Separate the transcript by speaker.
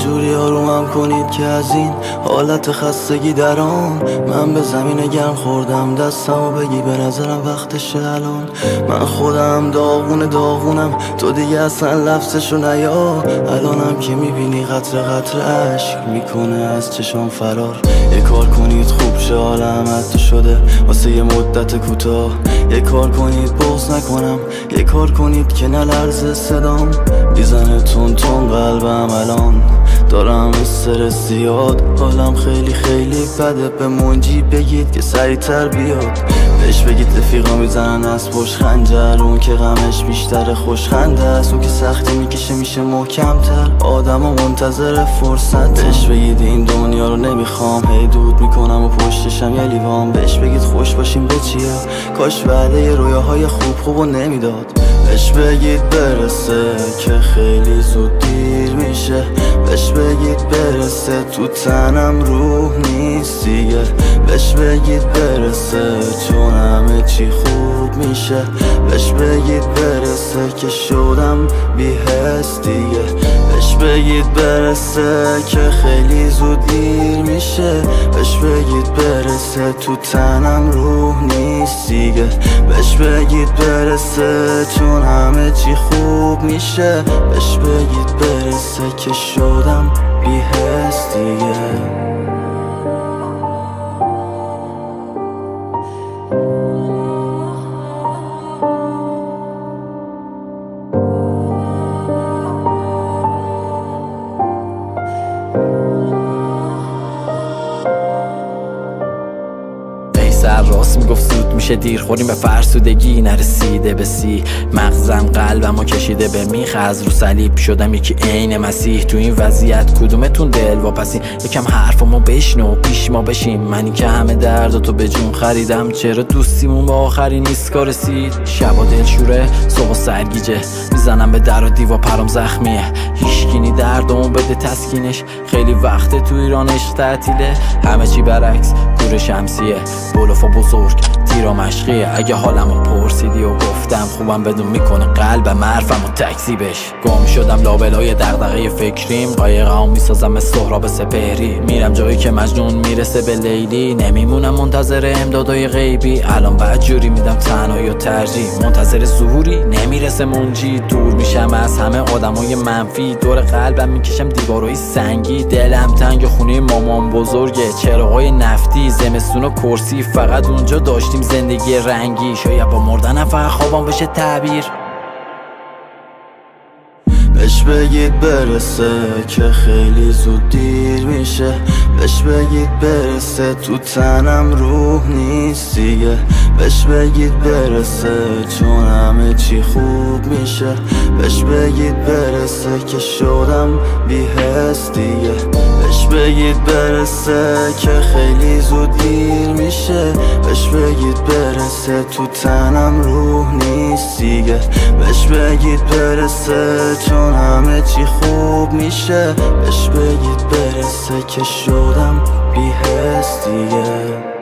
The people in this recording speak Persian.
Speaker 1: جوری آرومم کنید که از این حالت خستگی درام من به زمین گرم خوردم. دستمو بگی به نظرم وقتشه الان. من خودم داغونم تو دیگه اصلا لفظشو نیا. الانم که میبینی قطره قطره عشق میکنه از چشام فرار. یه کار کنید خوب شه حالم حتی شده واسه یه مدت کوتاه. یه کار کنید بغض نکنم، یه کار کنید که نلرزه صدام. میزنه تون تون قلبم الان، دارم استرس زیاد، حالم خیلی خیلی بده. به منجی بگید که سریعتر بیاد. بهش بگید رفیقا میزنن از پشت خنجر. اون که غمش بیشتر خوشخنده است، اون که سختی میکشه میشه محکمتر. آدم و منتظر فرصت. بهش بگید این دنیا رو نمیخوام، هی دود میکنم و پشتشم یه لیوان. بهش بگید خوش باشیم به چیه، کاش وعده رویاهای خوب نمیداد. بهش بگید برسه که خیلی زود دیر میشه. بهش بگید برسه تو تنم روح نیست دیگه. بهش بگید برسه چون همه چی خوب میشه. بهش بگید برسه که شدم بی حس دیگه. بهش بگید برسه که خیلی زود دیر میشه. بهش بگید برسه تو تنم روح نیست دیگه. بهش بگید برسه چون همه چی خوب میشه. بهش بگید برسه که شدم بی حس دیگه.
Speaker 2: سر راست میگفت زود میشه دیر، خوریم به فرسودگی نرسیده به سی. مغزم قلبمو کشیده به میخ، از رو صلیب شدم یکی عین مسیح. تو این وضعیت کدومتون دل واپسی؟ یکم حرفمو بشنو پیش ما بشیم. منی که همه درداتو به جون خریدم، چرا دوستیمون به آخری نیست رسید؟ شبا دلشوره صبح سرگیجه، میزنم به در و دیوار پرام زخمیه. هیشگینی دردمو بده تسکینش، خیلی وقته تو ایران عشق تعطیله. همه چی برعکس کور شمسیه، بلوفا بزرگ تیرا مشقیه. اگه حالمو پرسیدی و گفتم خوبم بدون میکنه قلبم حرفمو تکذیبش. گم شدم لابلای دغدغه فکریم، قایقمو میسازم مثل سهراب سپهری. میرم جایی که مجنون میرسه به لیلی، نمیمونم منتظر امدادای غیبی. الان بدجوری میدم تنهایی و ترجیح، منتظر ظهوری نمیرسه منجی. دور میشم از همه آدمای منفی، دور قلبم میکشم دیوارای سنگی. دلم تنگ خونه مامان بزرگه، چراغای نفتی زمستون و کرسی. فقط اونجا داشتیم زندگی رنگی، شاید با مردنم فقط خوابم بشه تعبیر.
Speaker 1: بهش بگید برسه که خیلی زود دیر میشه. بهش بگید برسه تو تنم روح نیست دیگه. بهش بگید برسه چون همه چی خوب میشه. بهش بگید برسه که شدم بی حس دیگه. بهش بگید برسه که خیلی زود دیر میشه. بهش بگید برسه تو تنم روح نیست دیگه. بهش بگید برسه چون همه چی خوب میشه. بهش بگید برسه که شدم بی حس دیگه.